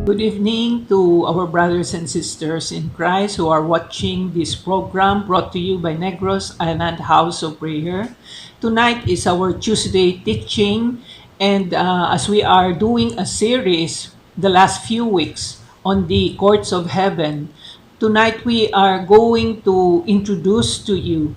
Good evening to our brothers and sisters in Christ who are watching this program brought to you by Negros Island House of Prayer. Tonight is our Tuesday teaching, and as we are doing a series the last few weeks on the courts of heaven, tonight we are going to introduce to you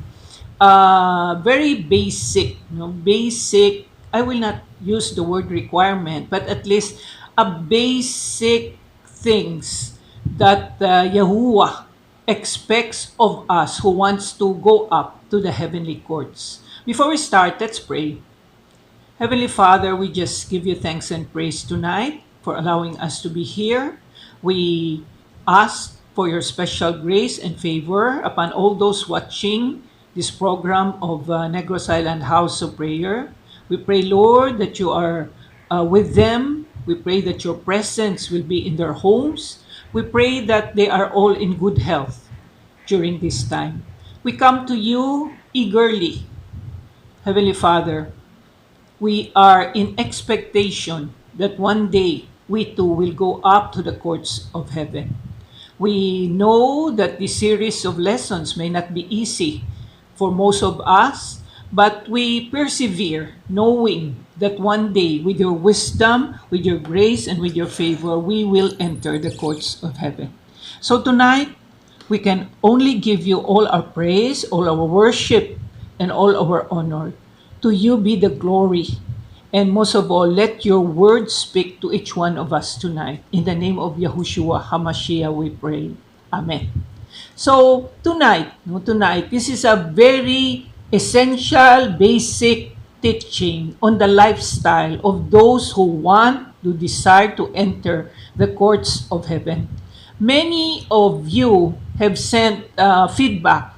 very basic, basic. I will not use the word requirement, but at least a basic things that Yahuwah expects of us who wants to go up to the heavenly courts. Before we start, let's pray. Heavenly Father, we just give you thanks and praise tonight for allowing us to be here. We ask for your special grace and favor upon all those watching this program of Negros Island House of Prayer. We pray, Lord, that you are with them. We pray that your presence will be in their homes. We pray that they are all in good health during this time. We come to you eagerly, Heavenly Father. We are in expectation that one day we too will go up to the courts of heaven. We know that this series of lessons may not be easy for most of us, but we persevere knowing that one day, with your wisdom, with your grace, and with your favor, we will enter the courts of heaven. So tonight, we can only give you all our praise, all our worship, and all our honor. To you be the glory. And most of all, let your word speak to each one of us tonight. In the name of Yahushua HaMashiach, we pray. Amen. So tonight, this is a very essential, basic teaching on the lifestyle of those who want to desire to enter the courts of heaven. Many of you have sent feedback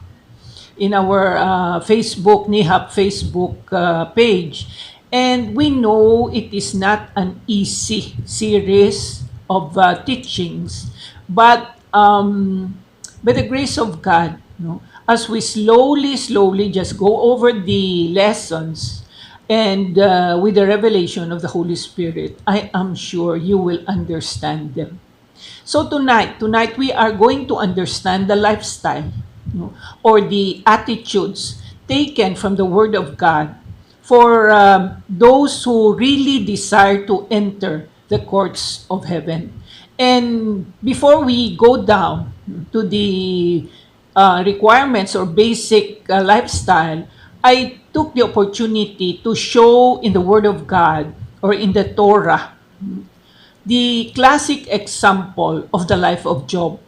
in our Facebook, NIHAP Facebook page. And we know it is not an easy series of teachings, but by the grace of God, as we slowly just go over the lessons and with the revelation of the Holy Spirit, I am sure you will understand them. So tonight we are going to understand the lifestyle, or the attitudes taken from the Word of God for those who really desire to enter the courts of heaven. And before we go down to the requirements or basic lifestyle, I took the opportunity to show in the Word of God or in the Torah the classic example of the life of Job.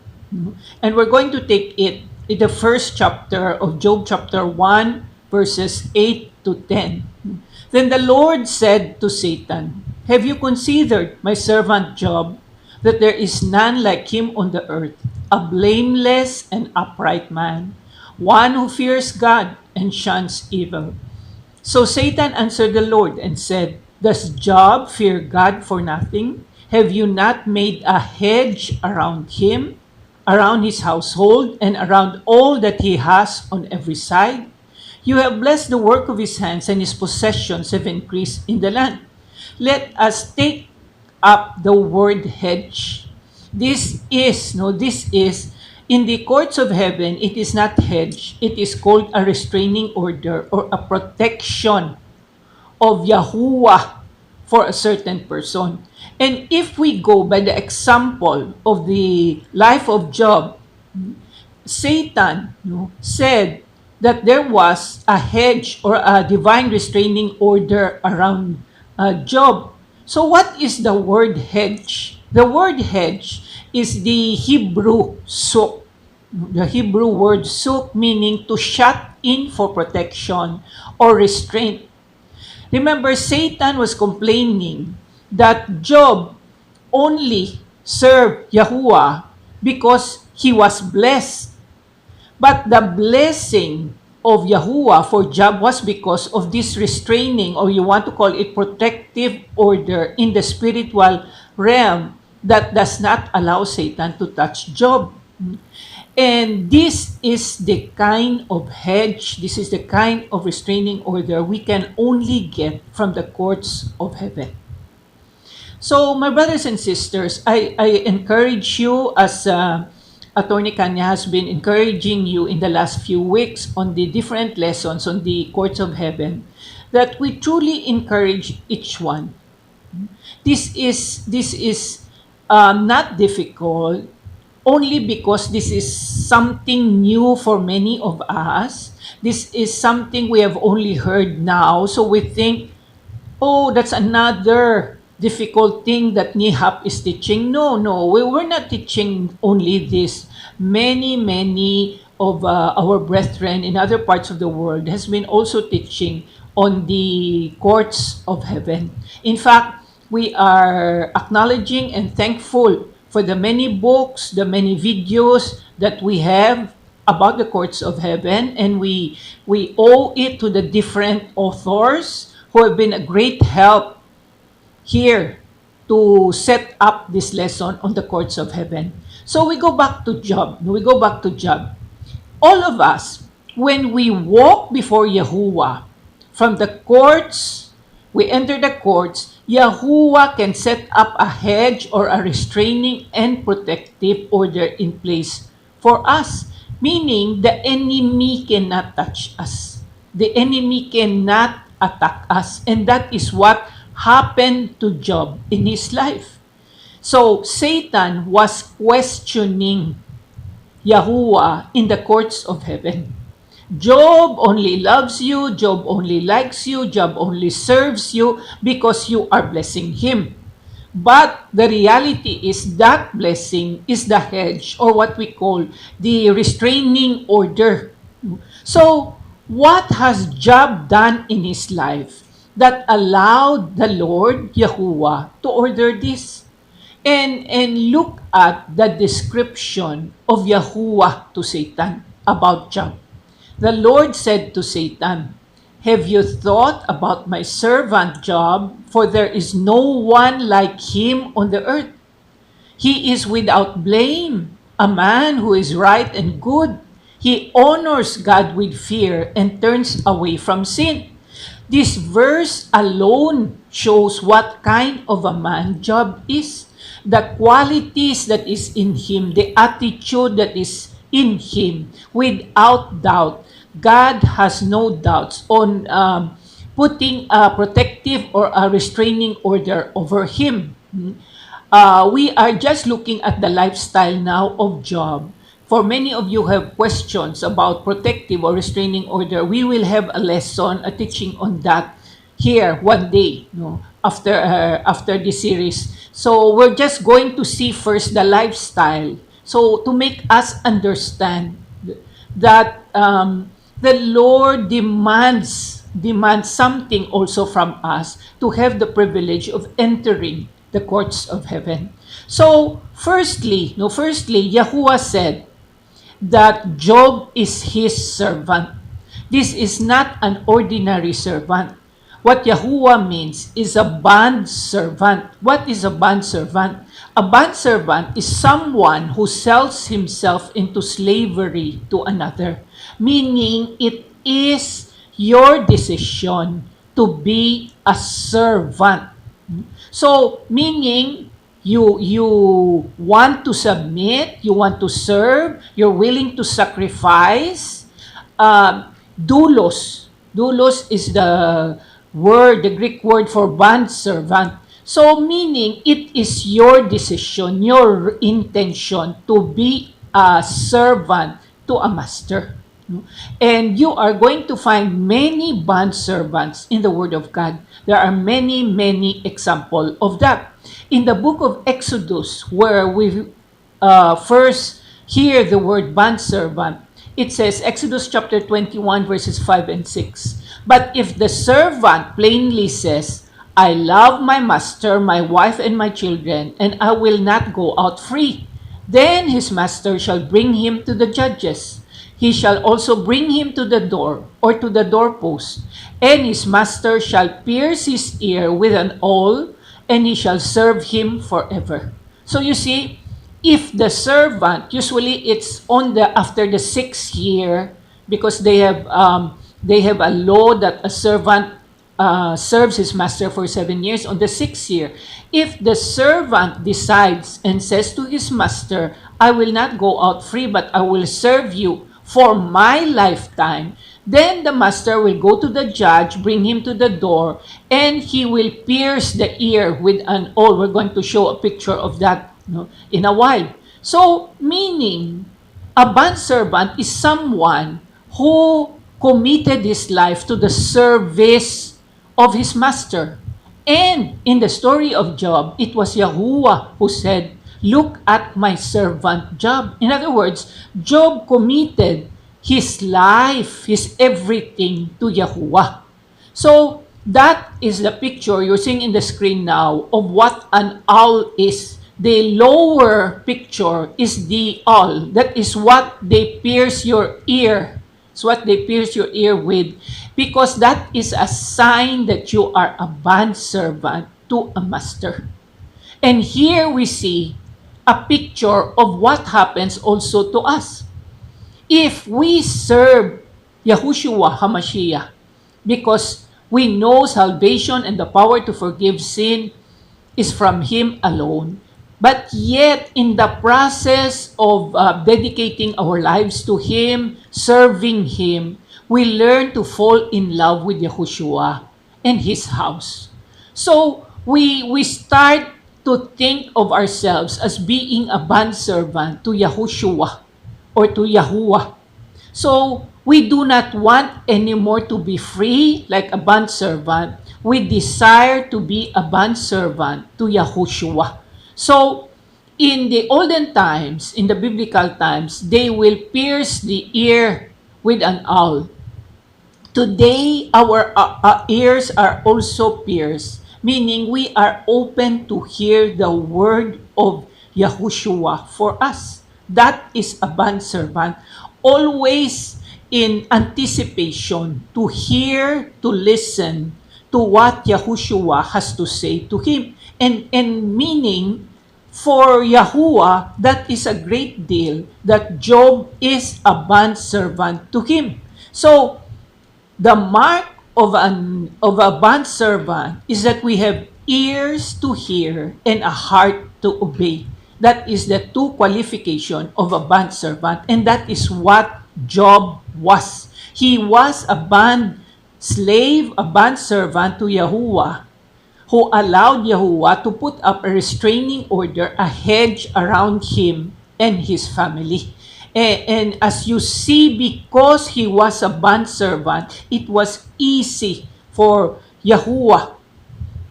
And we're going to take it in the first chapter of Job, chapter 1, verses 8 to 10. Then the Lord said to Satan, "Have you considered my servant Job, that there is none like him on the earth, a blameless and upright man, one who fears God and shuns evil?" So Satan answered the Lord and said, "Does Job fear God for nothing? Have you not made a hedge around him, around his household, and around all that he has on every side? You have blessed the work of his hands, and his possessions have increased in the land. Let us take up the word hedge. This is in the courts of heaven, it is not hedge, it is called a restraining order or a protection of Yahuwah for a certain person. And if we go by the example of the life of Job, Satan said that there was a hedge or a divine restraining order around Job. So what is the word hedge? The word hedge is the Hebrew suk. The Hebrew word suk, meaning to shut in for protection or restraint. Remember, Satan was complaining that Job only served Yahuwah because he was blessed. But the blessing of Yahuwah for Job was because of this restraining, or you want to call it protective order in the spiritual realm that does not allow Satan to touch Job. And this is the kind of hedge, this is the kind of restraining order we can only get from the courts of heaven. So, my brothers and sisters, I encourage you, as Attorney Kanya has been encouraging you in the last few weeks on the different lessons on the courts of heaven, that we truly encourage each one. This is not difficult, only because this is something new for many of us. This is something we have only heard now, so we think, oh, that's another difficult thing that Nihap is teaching. No, no, we were not teaching only this. Many of our brethren in other parts of the world has been also teaching on the courts of heaven. In fact, we are acknowledging and thankful for the many books, the many videos that we have about the courts of heaven, and we owe it to the different authors who have been a great help here to set up this lesson on the courts of heaven. So we go back to Job. We go back to Job. All of us, when we walk before Yahuwah from the courts, we enter the courts, Yahuwah can set up a hedge or a restraining and protective order in place for us, meaning the enemy cannot touch us. The enemy cannot attack us. And that is what happened to Job in his life. So Satan was questioning Yahuwah in the courts of heaven. Job only loves you, Job only likes you, Job only serves you because you are blessing him. But the reality is that blessing is the hedge, or what we call the restraining order. So, what has Job done in his life that allowed the Lord Yahuwah to order this? And look at the description of Yahuwah to Satan about Job. The Lord said to Satan, "Have you thought about my servant Job? For there is no one like him on the earth. He is without blame, a man who is right and good. He honors God with fear and turns away from sin." This verse alone shows what kind of a man Job is. The qualities that is in him, the attitude that is in him, without doubt. God has no doubts on putting a protective or a restraining order over him. We are just looking at the lifestyle now of Job. For many of you have questions about protective or restraining order, we will have a lesson, a teaching on that here one day, after this series. So we're just going to see first the lifestyle. So to make us understand that the Lord demands something also from us to have the privilege of entering the courts of heaven. So firstly, Yahuwah said that Job is his servant. This is not an ordinary servant. What Yahuwah means is a bond servant. What is a bond servant? A bond servant is someone who sells himself into slavery to another, meaning it is your decision to be a servant. So, meaning you want to submit, you want to serve, you're willing to sacrifice. Doulos. Doulos is the Greek word for bond servant. So, meaning it is your decision, your intention to be a servant to a master. And you are going to find many bond servants in the Word of God. There are many examples of that. In the book of Exodus, where we first hear the word bond servant, it says, Exodus chapter 21, verses 5 and 6. But if the servant plainly says, "I love my master, my wife, and my children, and I will not go out free," then his master shall bring him to the judges. He shall also bring him to the door or to the doorpost, and his master shall pierce his ear with an awl, and he shall serve him forever. So you see, if the servant, usually it's on the after the 6th year, because they have a law that a servant serves his master for 7 years. On the 6th year, if the servant decides and says to his master, I will not go out free, but I will serve you for my lifetime, then the master will go to the judge, bring him to the door, and he will pierce the ear with an awl. We're going to show a picture of that, in a while. So, meaning, a bondservant is someone who committed his life to the service of his master. And in the story of Job, it was Yahuwah who said, look at my servant Job. In other words, Job committed his life, his everything to Yahuwah. So that is the picture you're seeing in the screen now of what an owl is. The lower picture is the owl. That is what they pierce your ear. It's what they pierce your ear with, because that is a sign that you are a bondservant to a master. And here we see a picture of what happens also to us. If we serve Yahushua HaMashiach, because we know salvation and the power to forgive sin is from Him alone, but yet in the process of dedicating our lives to Him, serving Him, we learn to fall in love with Yahushua and His house. So we start to think of ourselves as being a bondservant to Yahushua or to Yahuwah. So we do not want anymore to be free like a bondservant. We desire to be a bondservant to Yahushua. So in the olden times, in the biblical times, they will pierce the ear with an awl. Today, our ears are also pierced, meaning we are open to hear the word of Yahushua for us. That is a bondservant, always in anticipation to hear, to listen to what Yahushua has to say to him. And meaning, for Yahuwah, that is a great deal that Job is a bondservant to him. So, the mark of a bondservant is that we have ears to hear and a heart to obey. That is the two qualification of a bondservant, and that is what Job was. He was a bond slave, a bondservant to Yahuwah, who allowed Yahuwah to put up a restraining order, a hedge around him and his family. And as you see, because he was a bondservant, it was easy for Yahuwah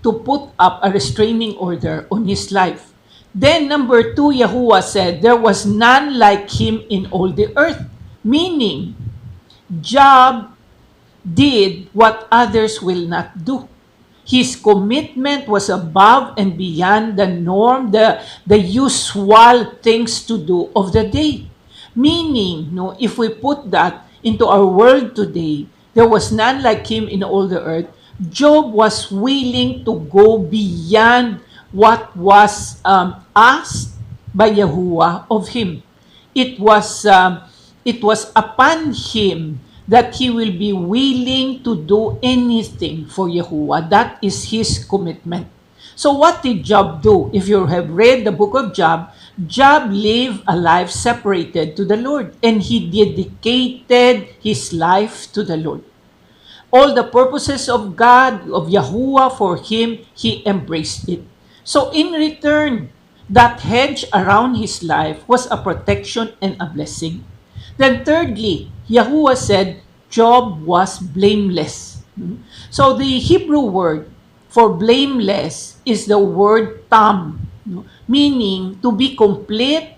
to put up a restraining order on his life. Then number 2, Yahuwah said, there was none like him in all the earth. Meaning, Job did what others will not do. His commitment was above and beyond the norm, the usual things to do of the day. Meaning, if we put that into our world today, there was none like him in all the earth. Job was willing to go beyond what was asked by Yahuwah of him. It was upon him that he will be willing to do anything for Yahuwah. That is his commitment. So what did Job do? If you have read the book of Job, Job lived a life separated to the Lord, and he dedicated his life to the Lord. All the purposes of God, of Yahuwah for him, he embraced it. So in return, that hedge around his life was a protection and a blessing. Then thirdly, Yahuwah said Job was blameless. So the Hebrew word for blameless is the word tam, meaning to be complete,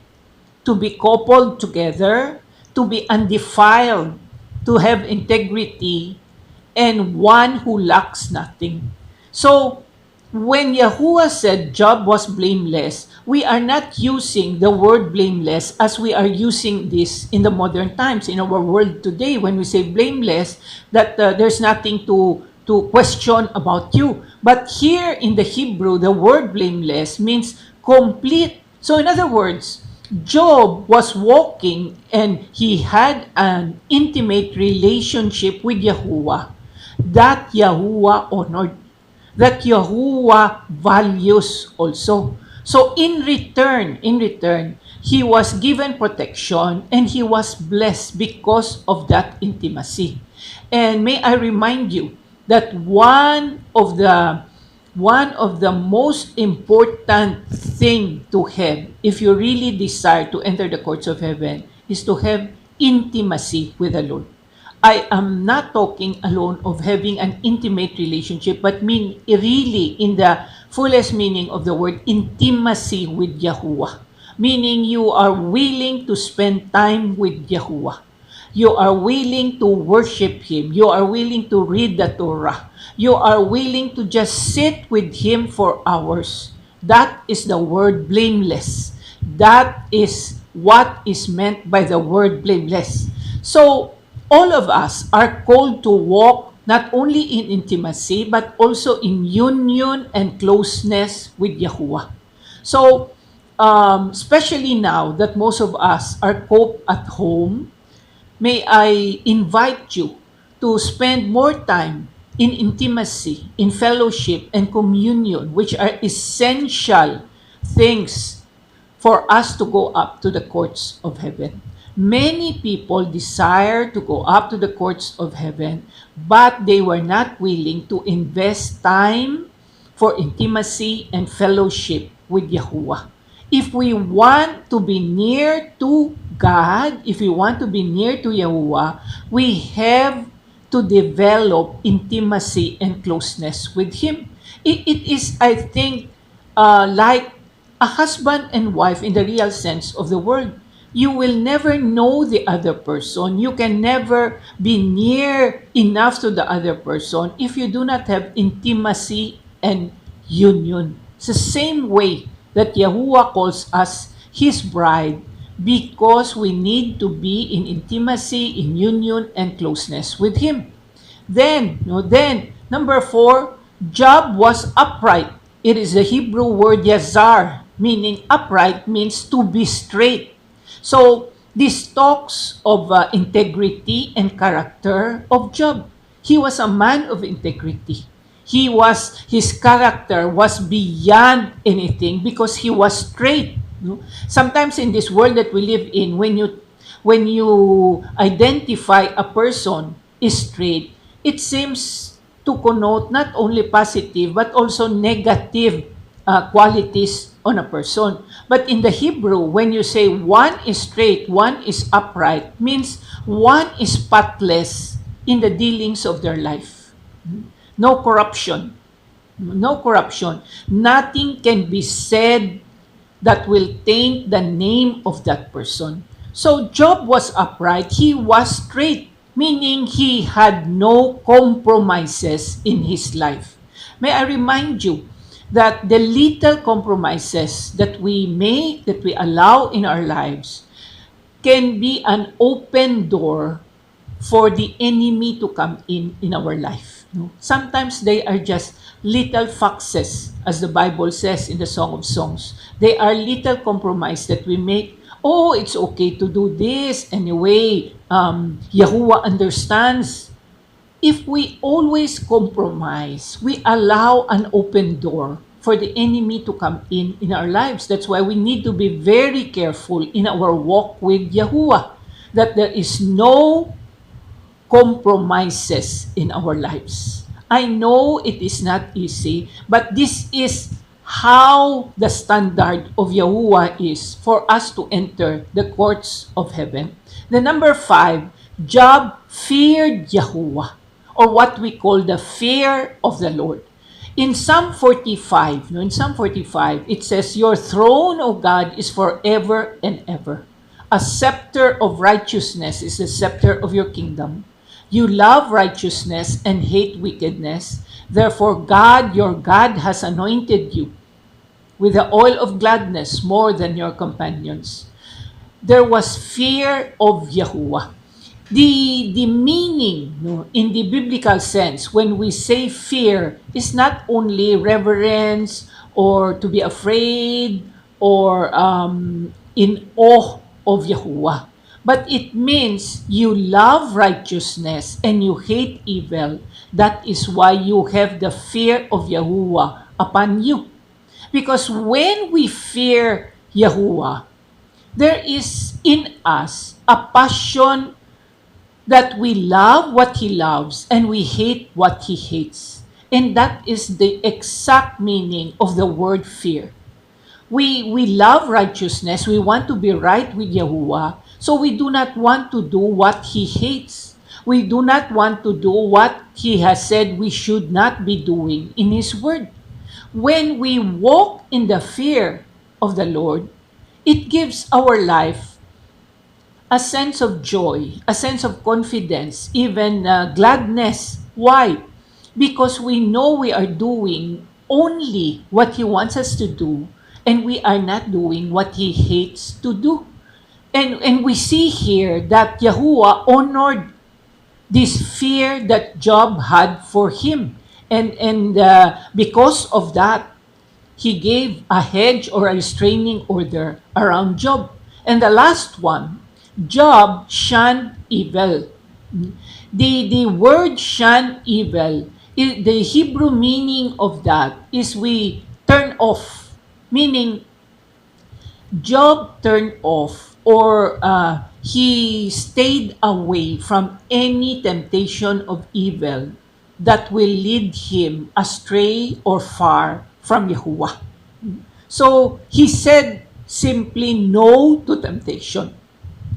to be coupled together, to be undefiled, to have integrity, and one who lacks nothing. So when Yahuwah said Job was blameless, we are not using the word blameless as we are using this in the modern times, in our world today. When we say blameless, that there's nothing to question about you. But here in the Hebrew, the word blameless means complete. So in other words, Job was walking and he had an intimate relationship with Yahuwah. that Yahuwah honored, that Yahuwah values also. So in return, he was given protection and he was blessed because of that intimacy. And may I remind you that one of the most important thing to have if you really desire to enter the courts of heaven is to have intimacy with the Lord. I am not talking alone of having an intimate relationship, but mean really in the fullest meaning of the word intimacy with Yahuwah. Meaning you are willing to spend time with Yahuwah. You are willing to worship Him. You are willing to read the Torah. You are willing to just sit with Him for hours. That is the word blameless. That is what is meant by the word blameless. So, all of us are called to walk not only in intimacy, but also in union and closeness with Yahuwah. So, especially now that most of us are coped at home, may I invite you to spend more time in intimacy, in fellowship, and communion, which are essential things for us to go up to the courts of heaven. Many people desire to go up to the courts of heaven, but they were not willing to invest time for intimacy and fellowship with Yahuwah. If we want to be near to God, if we want to be near to Yahuwah, we have to develop intimacy and closeness with Him. It is, I think, like a husband and wife in the real sense of the word. You will never know the other person. You can never be near enough to the other person if you do not have intimacy and union. It's the same way that Yahuwah calls us His bride because we need to be in intimacy, in union, and closeness with Him. Then, number 4, Job was upright. It is the Hebrew word yazar, meaning upright means to be straight. So, this talks of integrity and character of Job. He was a man of integrity. His character was beyond anything because he was straight. No? Sometimes in this world that we live in, when you identify a person is straight, it seems to connote not only positive but also negative qualities on a person. But in the Hebrew, when you say one is straight, one is upright, means one is spotless in the dealings of their life. No corruption. No corruption. Nothing can be said that will taint the name of that person. So Job was upright. He was straight, meaning he had no compromises in his life. May I remind you that the little compromises that we make, that we allow in our lives, can be an open door for the enemy to come in our life. No? Sometimes they are just little foxes, as the Bible says in the Song of Songs. They are little compromise that we make. Oh, it's okay to do this anyway. Yahuwah understands. If we always compromise, we allow an open door for the enemy to come in our lives. That's why we need to be very careful in our walk with Yahuwah, that there is no compromises in our lives. I know it is not easy, but this is how the standard of Yahuwah is for us to enter the courts of heaven. The number 5, Job feared Yahuwah, or what we call the fear of the Lord. In Psalm 45, it says, "Your throne, O God, is forever and ever. A scepter of righteousness is the scepter of your kingdom. You love righteousness and hate wickedness. Therefore, God, your God, has anointed you with the oil of gladness more than your companions." There was fear of Yahuwah. The meaning, no, in the biblical sense, when we say fear, is not only reverence or to be afraid or in awe of Yahuwah, but it means you love righteousness and you hate evil. That is why you have the fear of Yahuwah upon you. Because when we fear Yahuwah, there is in us a passion that we love what He loves and we hate what He hates. And that is the exact meaning of the word fear. We love righteousness. We want to be right with Yahuwah. So we do not want to do what He hates. We do not want to do what He has said we should not be doing in His word. When we walk in the fear of the Lord, it gives our life a sense of joy, a sense of confidence, even gladness. Why? Because we know we are doing only what He wants us to do, and we are not doing what He hates to do. And we see here that Yahuwah honored this fear that Job had for Him. And because of that, He gave a hedge or a restraining order around Job. And the last one, Job shunned evil. The word shun evil, the Hebrew meaning of that is we turn off, meaning Job turned off or he stayed away from any temptation of evil that will lead him astray or far from Yahuwah. So he said simply no to temptation,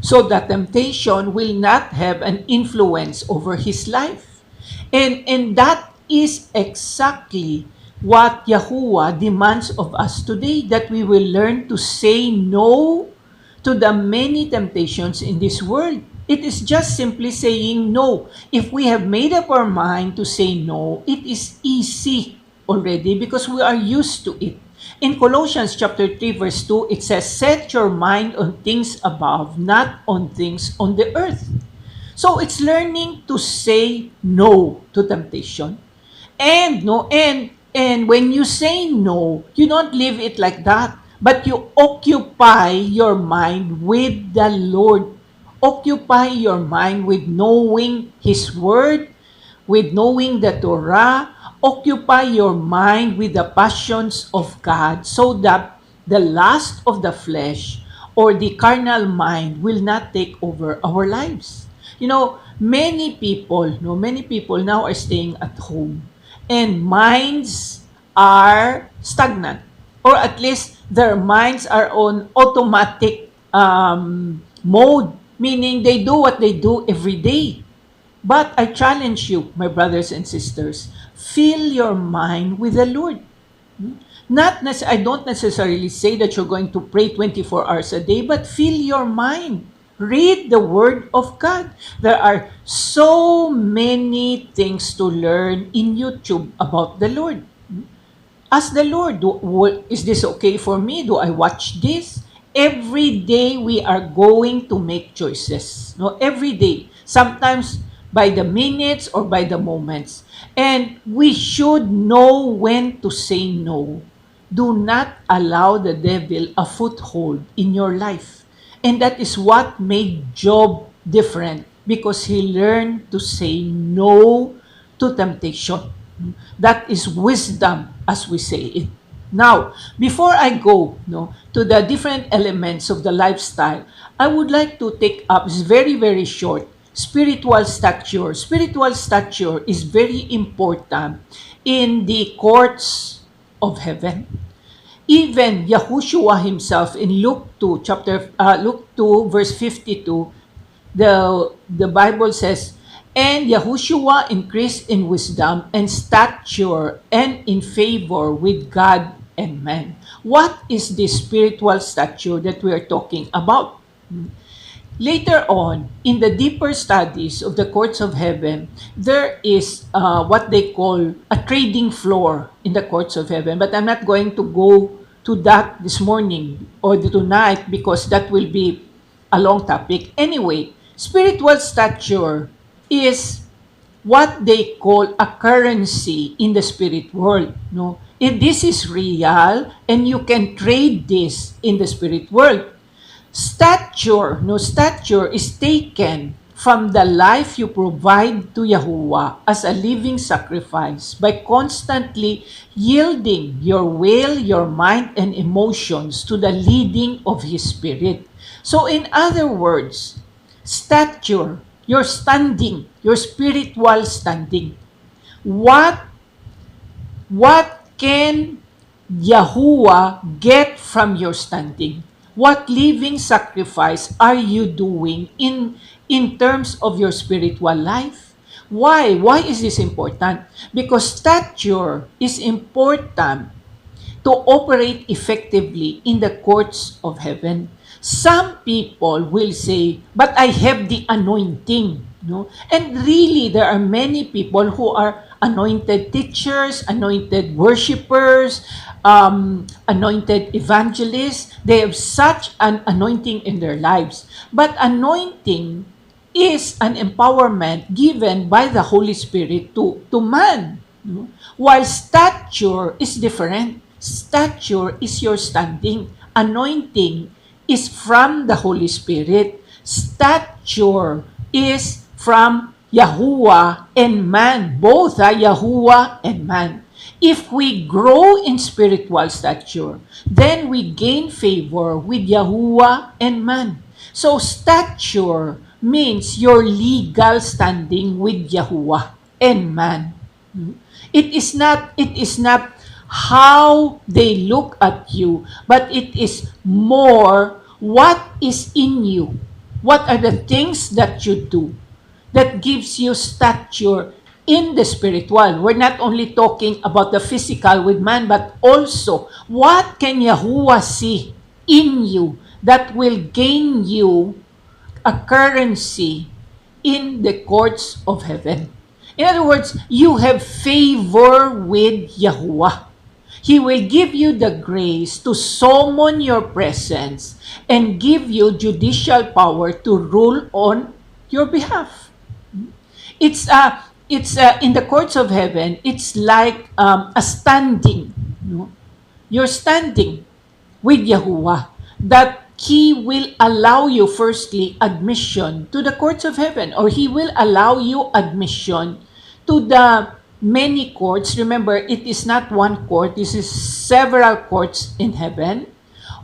so that temptation will not have an influence over his life. And that is exactly what Yahuwah demands of us today, that we will learn to say no to the many temptations in this world. It is just simply saying no. If we have made up our mind to say no, it is easy already because we are used to it. In Colossians chapter 3 verse 2, it says, "Set your mind on things above, not on things on the earth." So it's learning to say no to temptation. And when you say no, you don't leave it like that, but you occupy your mind with the Lord. Occupy your mind with knowing His word, with knowing the Torah. Occupy your mind with the passions of God so that the lust of the flesh or the carnal mind will not take over our lives. Many people now are staying at home and minds are stagnant, or at least their minds are on automatic mode, meaning they do what they do every day. But I challenge you, my brothers and sisters, fill your mind with the Lord. I don't necessarily say that you're going to pray 24 hours a day, but fill your mind. Read the Word of God. There are so many things to learn in YouTube about the Lord. Ask the Lord, is this okay for me? Do I watch this? Every day we are going to make choices. No, every day. Sometimes by the minutes or by the moments. And we should know when to say no. Do not allow the devil a foothold in your life. And that is what made Job different, because he learned to say no to temptation. That is wisdom, as we say it. Now, before I go to the different elements of the lifestyle, I would like to take up, it's very, very short, spiritual stature. Spiritual stature is very important in the courts of heaven. Even Yahushua himself in Luke 2 verse 52, the Bible says, "And Yahushua increased in wisdom and stature and in favor with God and man." What is this spiritual stature that we are talking about? Later on, in the deeper studies of the courts of heaven, there is what they call a trading floor in the courts of heaven. But I'm not going to go to that this morning or tonight because that will be a long topic. Anyway, spiritual stature is what they call a currency in the spirit world. No, if this is real and you can trade this in the spirit world. Stature, no, stature is taken from the life you provide to Yahuwah as a living sacrifice by constantly yielding your will, your mind, and emotions to the leading of His Spirit. So in other words, stature, your standing, your spiritual standing. What can Yahuwah get from your standing? What living sacrifice are you doing in terms of your spiritual life? Why? Why is this important? Because stature is important to operate effectively in the courts of heaven. Some people will say, but I have the anointing. No? And really, there are many people who are anointed teachers, anointed worshipers, anointed evangelists. They have such an anointing in their lives. But anointing is an empowerment given by the Holy Spirit to man. No? While stature is different. Stature is your standing. Anointing is from the Holy Spirit. Stature is from Yahuwah and man. Both are Yahuwah and man. If we grow in spiritual stature, then we gain favor with Yahuwah and man. So stature means your legal standing with Yahuwah and man. It is not how they look at you, but it is more what is in you. What are the things that you do that gives you stature in the spiritual? We're not only talking about the physical with man, but also what can Yahuwah see in you that will gain you a currency in the courts of heaven. In other words, you have favor with Yahuwah. He will give you the grace to summon your presence and give you judicial power to rule on your behalf. It's in the courts of heaven. It's like a standing. No? You're standing with Yahuwah, that He will allow you, firstly, admission to the courts of heaven, or He will allow you admission to the many courts. Remember, it is not one court, this is several courts in heaven,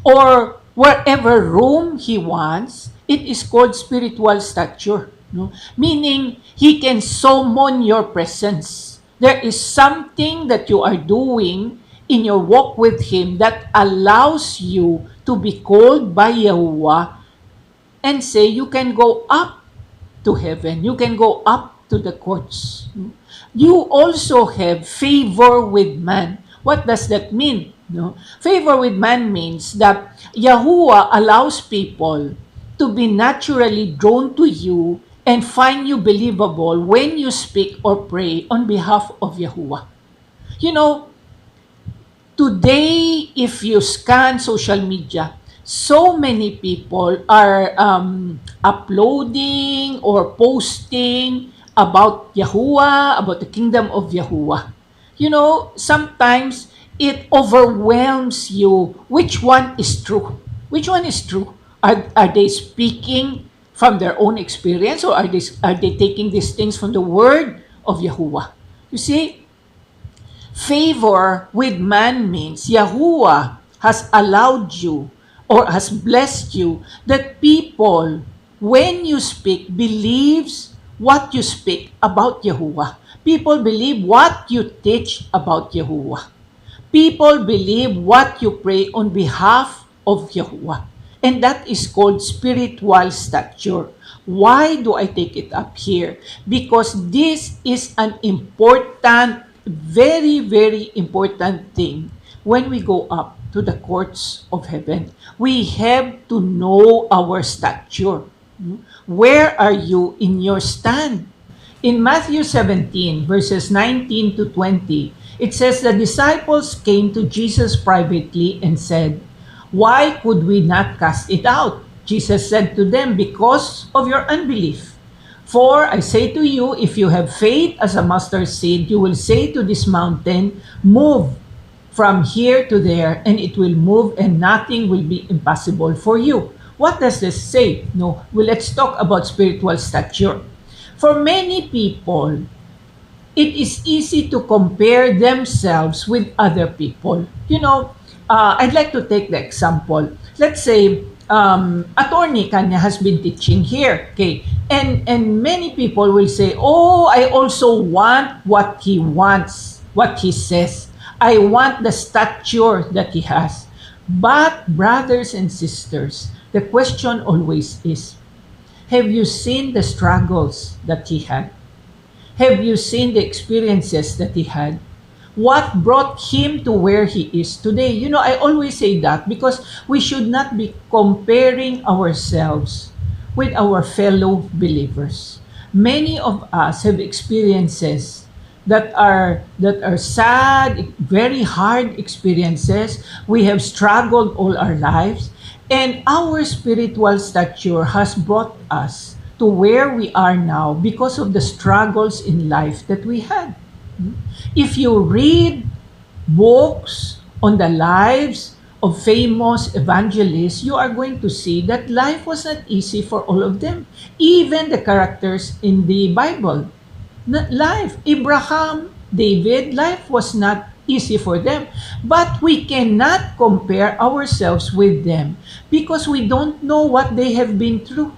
or wherever room He wants. It is called spiritual stature. No? Meaning, He can summon your presence. There is something that you are doing in your walk with Him that allows you to be called by Yahuwah and say you can go up to heaven. You can go up to the courts. You also have favor with man. What does that mean? No? Favor with man means that Yahuwah allows people to be naturally drawn to you and find you believable when you speak or pray on behalf of Yahuwah. You know, today, if you scan social media, so many people are uploading or posting about Yahuwah, about the kingdom of Yahuwah. You know, sometimes it overwhelms you. Which one is true? Which one is true? Are they speaking from their own experience, or are they taking these things from the word of Yahuwah? You see, favor with man means Yahuwah has allowed you or has blessed you that people, when you speak, believes what you speak about Yahuwah. People believe what you teach about Yahuwah. People believe what you pray on behalf of Yahuwah. And that is called spiritual stature. Why do I take it up here? Because this is an important, very, very important thing when we go up to the courts of heaven. We have to know our stature. Where are you in your stand? In Matthew 17, verses 19 to 20, it says, the disciples came to Jesus privately and said, why could we not cast it out? Jesus said to them, because of your unbelief. For I say to you, if you have faith as a mustard seed, you will say to this mountain, move from here to there, and it will move, and nothing will be impossible for you. what does this say? No, well, let's talk about spiritual stature. For many people, it is easy to compare themselves with other people. I'd like to take the example. Let's say attorney Kanya has been teaching here, okay, and many people will say, "Oh, I also want what he wants, what he says. I want the stature that he has." But brothers and sisters, the question always is, have you seen the struggles that he had? Have you seen the experiences that he had? What brought him to where he is today? I always say that because we should not be comparing ourselves with our fellow believers. Many of us have experiences that are sad, very hard experiences. We have struggled all our lives, and our spiritual stature has brought us to where we are now because of the struggles in life that we had. If you read books on the lives of famous evangelists, you are going to see that life was not easy for all of them. Even the characters in the Bible. Life, Abraham, David, life was not easy for them. But we cannot compare ourselves with them because we don't know what they have been through.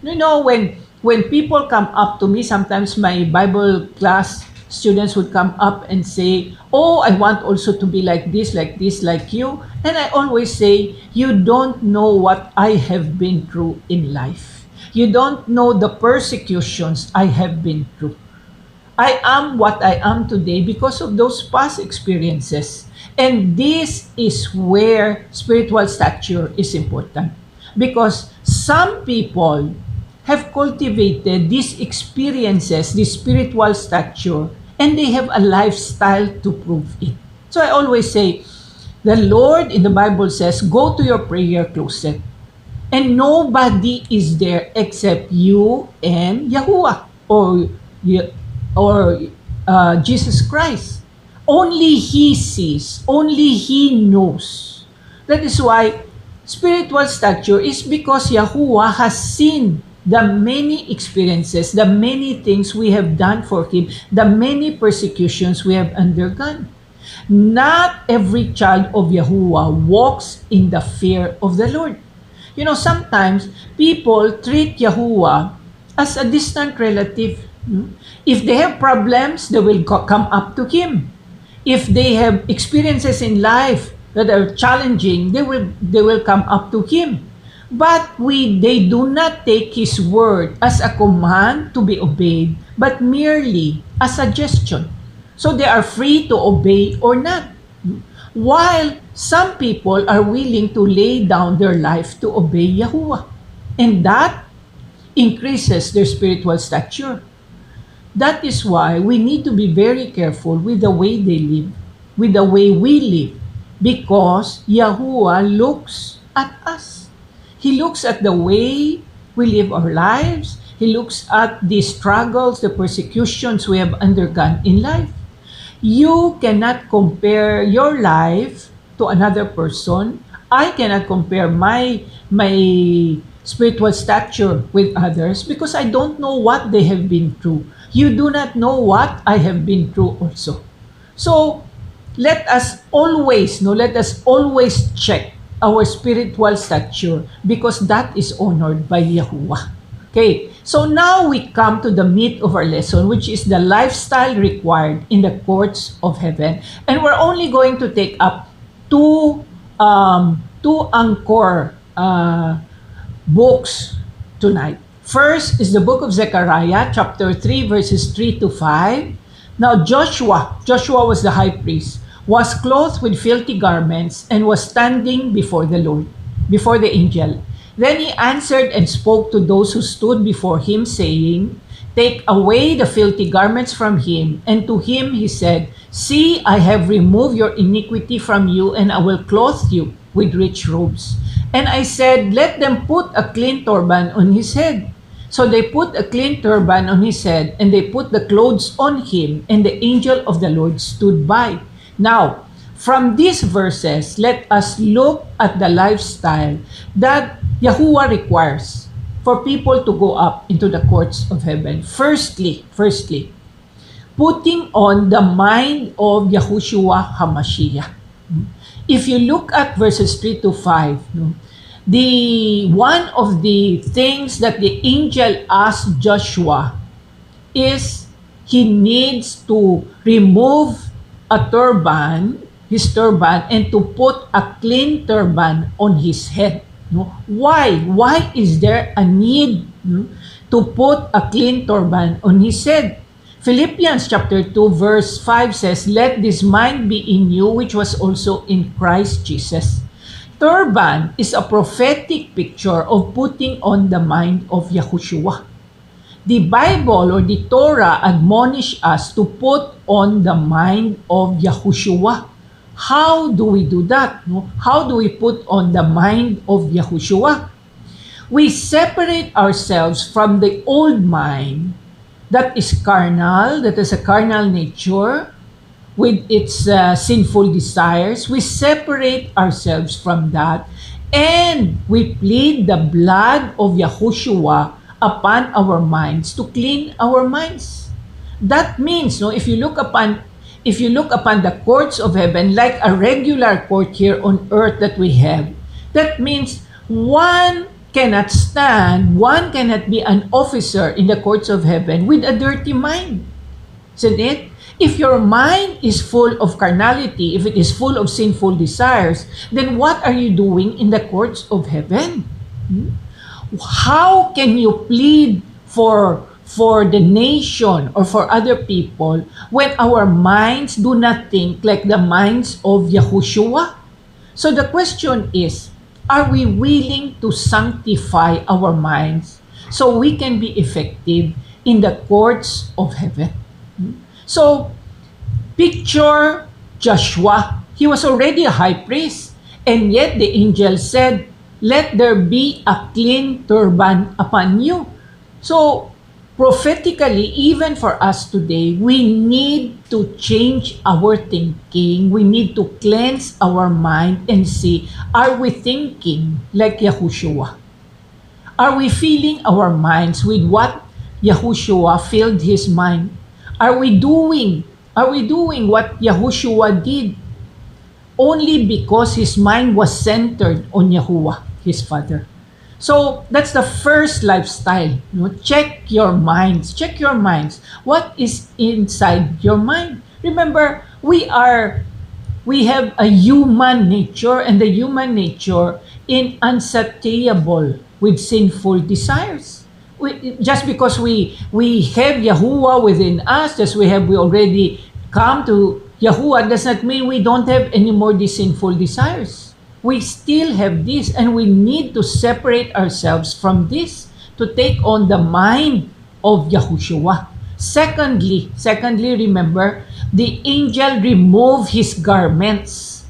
When people come up to me, sometimes my Bible class students would come up and say, "Oh, I want also to be like this, like you." And I always say, "You don't know what I have been through in life. You don't know the persecutions I have been through. I am what I am today because of those past experiences." And this is where spiritual stature is important. Because some people have cultivated these experiences, this spiritual stature, and they have a lifestyle to prove it. So I always say, the Lord in the Bible says, "Go to your prayer closet, and nobody is there except you and Yahuwah or Jesus Christ. Only He sees, only He knows." That is why spiritual stature is because Yahuwah has seen the many experiences, the many things we have done for Him, the many persecutions we have undergone. Not every child of Yahuwah walks in the fear of the Lord. Sometimes people treat Yahuwah as a distant relative. If they have problems, they will come up to Him. If they have experiences in life that are challenging, they will come up to Him. But they do not take His word as a command to be obeyed, but merely a suggestion. So they are free to obey or not. While some people are willing to lay down their life to obey Yahuwah. And that increases their spiritual stature. That is why we need to be very careful with the way they live, with the way we live, because Yahuwah looks at us. He looks at the way we live our lives. He looks at the struggles, the persecutions we have undergone in life. You cannot compare your life to another person. I cannot compare my spiritual stature with others because I don't know what they have been through. You do not know what I have been through also. So let us always check our spiritual stature because that is honored by Yahuwah. Okay, so now we come to the meat of our lesson, which is the lifestyle required in the courts of heaven. And we're only going to take up two anchor books tonight. First is the book of Zechariah, chapter 3, verses 3 to 5. Now Joshua was the high priest, was clothed with filthy garments and was standing before the Lord, before the angel. Then he answered and spoke to those who stood before him, saying, "Take away the filthy garments from him." And to him he said, "See, I have removed your iniquity from you, and I will clothe you with rich robes." And I said, "Let them put a clean turban on his head." So they put a clean turban on his head, and they put the clothes on him, and the angel of the Lord stood by. Now, From these verses, let us look at the lifestyle that Yahuwah requires for people to go up into the courts of heaven. Firstly, putting on the mind of Yahushua HaMashiach. If you look at verses 3 to 5, the one of the things that the angel asked Joshua is he needs to remove a turban, his turban, and to put a clean turban on his head. Why? Why is there a need to put a clean turban on his head? Philippians chapter 2 verse 5 says, "Let this mind be in you which was also in Christ Jesus." Turban is a prophetic picture of putting on the mind of Yahushua. The Bible or the Torah admonish us to put on the mind of Yahushua. How do we do that? How do we put on the mind of Yahushua? We separate ourselves from the old mind that is carnal, that is a carnal nature with its sinful desires. We separate ourselves from that and we plead the blood of Yahushua upon our minds to clean our minds. That means, if you look upon the courts of heaven like a regular court here on earth that we have, that means one cannot stand, one cannot be an officer in the courts of heaven with a dirty mind. Isn't it? If your mind is full of carnality, if it is full of sinful desires, then what are you doing in the courts of heaven? How can you plead for the nation or for other people when our minds do not think like the minds of Yahushua? So the question is, are we willing to sanctify our minds so we can be effective in the courts of heaven? So, picture Joshua. He was already a high priest, and yet the angel said, "Let there be a clean turban upon you." So, prophetically, even for us today, we need to change our thinking. We need to cleanse our mind and see, are we thinking like Yahushua? Are we filling our minds with what Yahushua filled his mind? Are we doing what Yahushua did only because his mind was centered on Yahuwah, his Father? So that's the first lifestyle. Check your minds. Check your minds. What is inside your mind? Remember, we have a human nature, and the human nature is unsatiable with sinful desires. Just because we have Yahuwah within us, we already come to Yahuwah, does not mean we don't have any more these sinful desires. We still have this, and we need to separate ourselves from this to take on the mind of Yahushua. Secondly, remember, the angel removed his garments,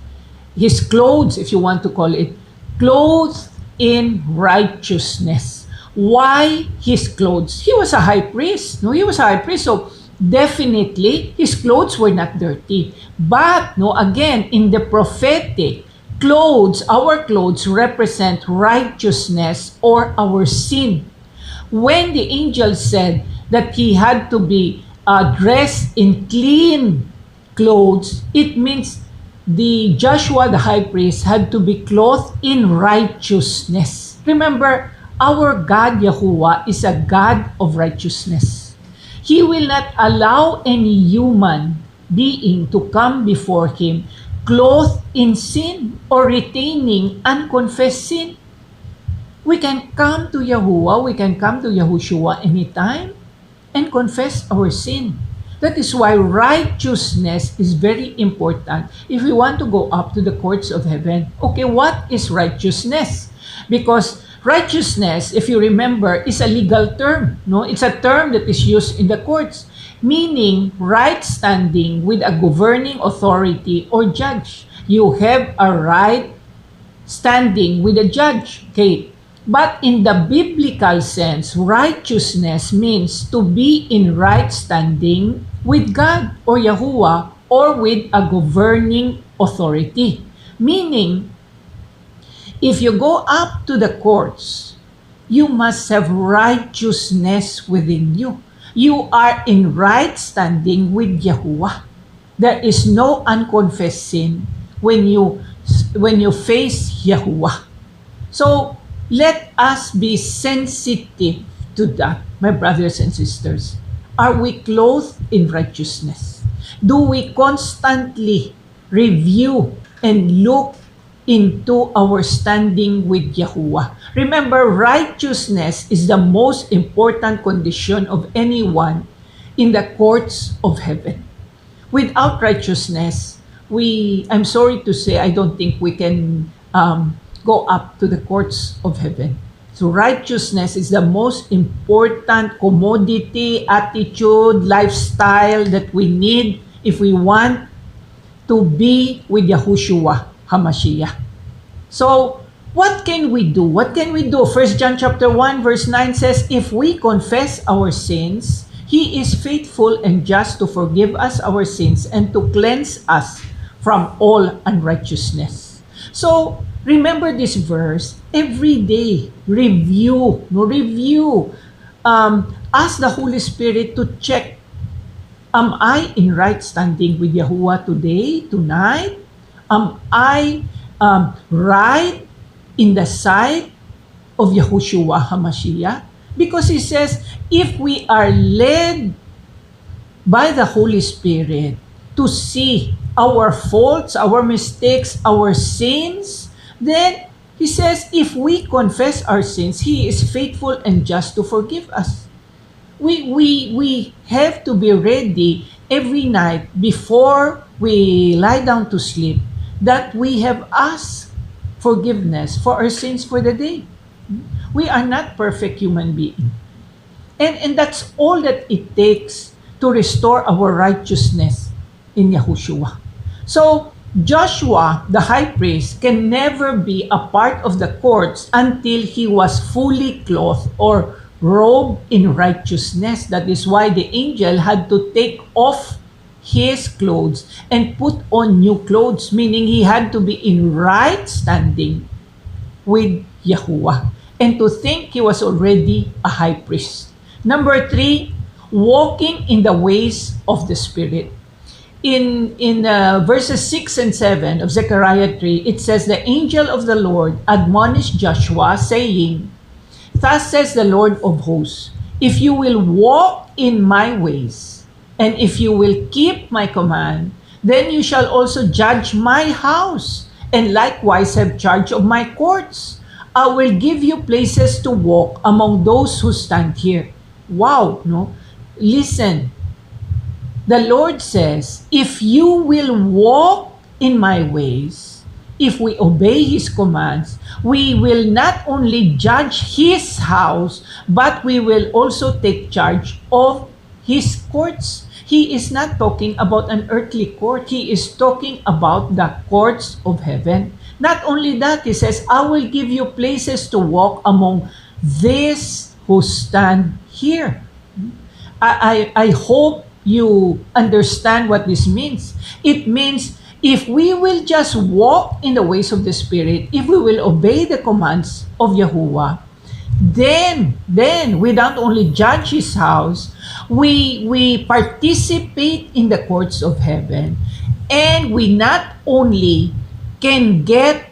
his clothes, if you want to call it, clothed in righteousness. Why his clothes? He was a high priest. He was a high priest, so definitely his clothes were not dirty. But again, in the prophetic, our clothes represent righteousness or our sin. When the angel said that he had to be dressed in clean clothes, it means the Joshua, the high priest, had to be clothed in righteousness. Remember, our God Yahuwah is a God of righteousness. He will not allow any human being to come before him clothed in sin or retaining unconfessed sin. We can come to Yahuwah, we can come to Yahushua anytime and confess our sin. That is why righteousness is very important if we want to go up to the courts of heaven. Okay, what is righteousness? Because righteousness, if you remember, is a legal term. It's a term that is used in the courts, meaning right standing with a governing authority or judge. You have a right standing with a judge. Okay. But in the biblical sense, righteousness means to be in right standing with God or Yahuwah or with a governing authority. Meaning, if you go up to the courts, you must have righteousness within you. You are in right standing with Yahuwah. There is no unconfessed sin when you face Yahuwah. So let us be sensitive to that, my brothers and sisters. Are we clothed in righteousness? Do we constantly review and look into our standing with Yahuwah? Remember, righteousness is the most important condition of anyone in the courts of heaven. Without righteousness, I'm sorry to say, I don't think we can go up to the courts of heaven. So righteousness is the most important commodity, attitude, lifestyle that we need if we want to be with Yahushua HaMashiach. So what can we do? What can we do? 1 John chapter 1 verse 9 says, if we confess our sins, He is faithful and just to forgive us our sins and to cleanse us from all unrighteousness. So remember this verse every day. Review. Ask the Holy Spirit to check. Am I in right standing with Yahuwah today, tonight? Am I right in the sight of Yahushua HaMashiach? Because He says, if we are led by the Holy Spirit to see our faults, our mistakes, our sins, then He says, if we confess our sins, He is faithful and just to forgive us. We have to be ready every night before we lie down to sleep that we have asked forgiveness for our sins for the day. We are not perfect human beings. And that's all that it takes to restore our righteousness in Yahushua. So Joshua, the high priest, can never be a part of the courts until he was fully clothed or robed in righteousness. That is why the angel had to take off his clothes and put on new clothes, meaning he had to be in right standing with Yahuwah. And to think he was already a high priest. Number 3, walking in the ways of the Spirit. In verses 6 and 7 of Zechariah 3, it says, the angel of the Lord admonished Joshua, saying, thus says the Lord of hosts, if you will walk in my ways, and if you will keep my command, then you shall also judge my house, and likewise have charge of my courts. I will give you places to walk among those who stand here. Wow, no? Listen. The Lord says, if you will walk in my ways, if we obey His commands, we will not only judge His house, but we will also take charge of His courts. He is not talking about an earthly court. He is talking about the courts of heaven. Not only that, He says, I will give you places to walk among these who stand here. I hope you understand what this means. It means if we will just walk in the ways of the Spirit, if we will obey the commands of Yahuwah, then we don't only judge His house, we participate in the courts of heaven, and we not only can get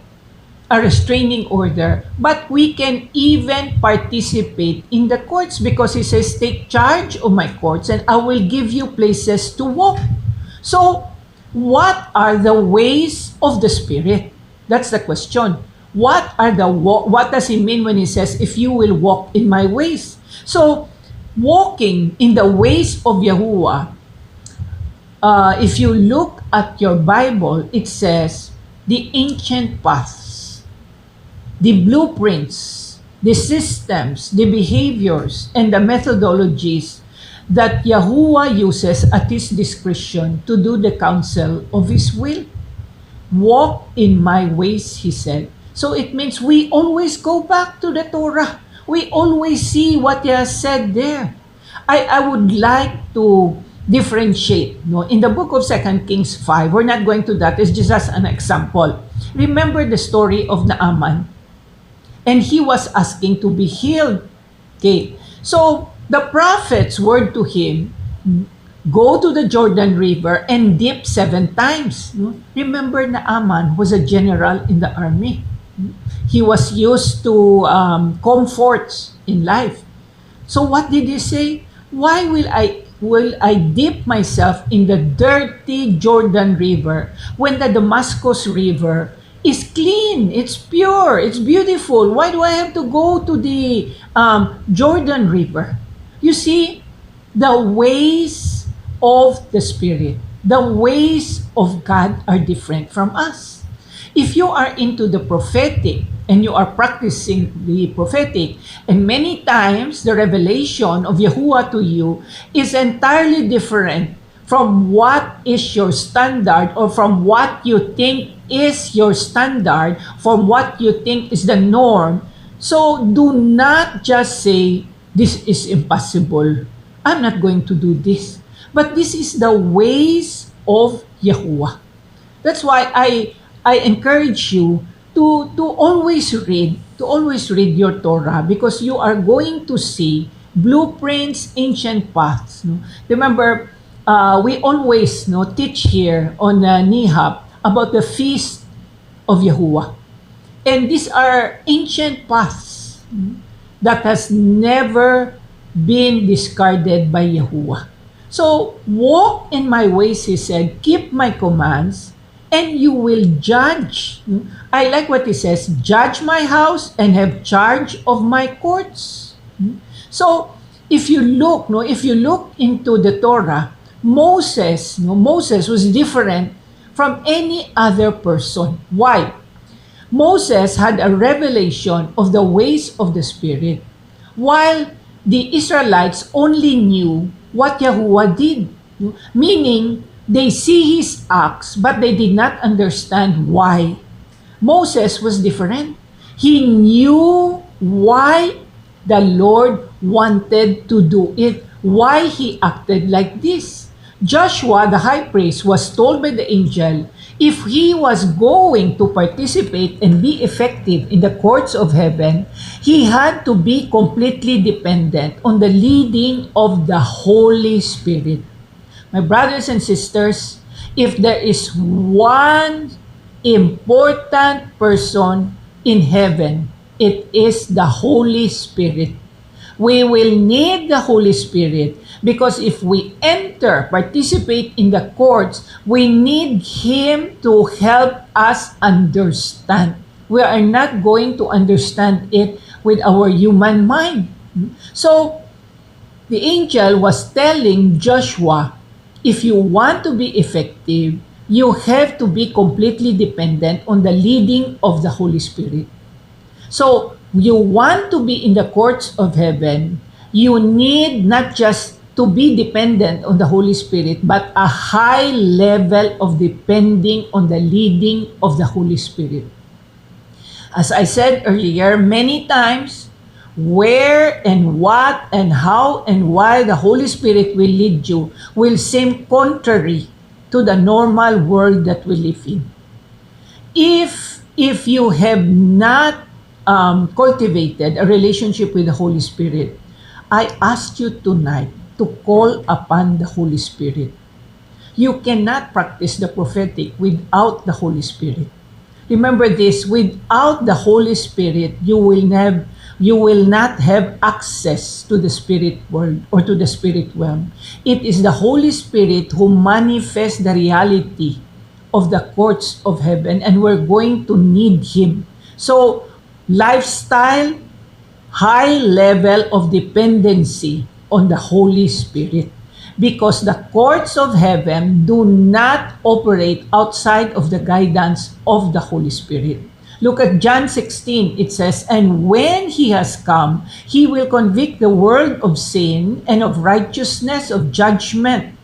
a restraining order, but we can even participate in the courts because He says, take charge of my courts and I will give you places to walk. So, what are the ways of the Spirit? That's the question. What does He mean when He says, if you will walk in my ways? So, walking in the ways of Yahuwah, if you look at your Bible, it says, the ancient paths, the blueprints, the systems, the behaviors, and the methodologies that Yahuwah uses at His discretion to do the counsel of His will. Walk in my ways, He said. So it means we always go back to the Torah. We always see what He has said there. I would like to differentiate. No? In the book of 2 Kings 5, we're not going to that. It's just as an example. Remember the story of Naaman. And he was asking to be healed. Okay. So, the prophet's word to him, go to the Jordan River and dip 7 times. No? Remember, Naaman was a general in the army. He was used to comforts in life. So what did he say? Why will I dip myself in the dirty Jordan River when the Damascus River is clean, it's pure, it's beautiful? Why do I have to go to the Jordan River? You see, the ways of the Spirit, the ways of God are different from us. If you are into the prophetic and you are practicing the prophetic, and many times the revelation of Yahuwah to you is entirely different from what is your standard, or from what you think is your standard, from what you think is the norm. So do not just say, this is impossible. I'm not going to do this. But this is the ways of Yahuwah. That's why I encourage you to always read your Torah, because you are going to see blueprints, ancient paths. No? Remember, we always teach here on Nihab about the feast of Yahuwah. And these are ancient paths that has never been discarded by Yahuwah. So, walk in my ways, he said, keep my commands, and you will judge. I like what he says, judge my house and have charge of my courts. So, if you look into the Torah, Moses was different from any other person. Why? Moses had a revelation of the ways of the Spirit, while the Israelites only knew what Yahuwah did. Meaning, they see his acts, but they did not understand why. Moses was different. He knew why the Lord wanted to do it, why he acted like this. Joshua, the high priest, was told by the angel, if he was going to participate and be effective in the courts of heaven, he had to be completely dependent on the leading of the Holy Spirit. My brothers and sisters, if there is one important person in heaven, it is the Holy Spirit. We will need the Holy Spirit, because if we participate in the courts, we need Him to help us understand. We are not going to understand it with our human mind. So, the angel was telling Joshua, if you want to be effective, you have to be completely dependent on the leading of the Holy Spirit. So, you want to be in the courts of heaven, you need not just to be dependent on the Holy Spirit, but a high level of depending on the leading of the Holy Spirit. As I said earlier, many times, where and what and how and why the Holy Spirit will lead you will seem contrary to the normal world that we live in. If you have not cultivated a relationship with the Holy Spirit, I ask you tonight to call upon the Holy Spirit. You cannot practice the prophetic without the Holy Spirit. Remember this, without the Holy Spirit, you will not have access to the spirit world or to the spirit realm. It is the Holy Spirit who manifests the reality of the courts of heaven, and we're going to need Him. So, lifestyle, high level of dependency on the Holy Spirit, because the courts of heaven do not operate outside of the guidance of the Holy Spirit. Look at John 16, it says, and when He has come, He will convict the world of sin and of righteousness, of judgment.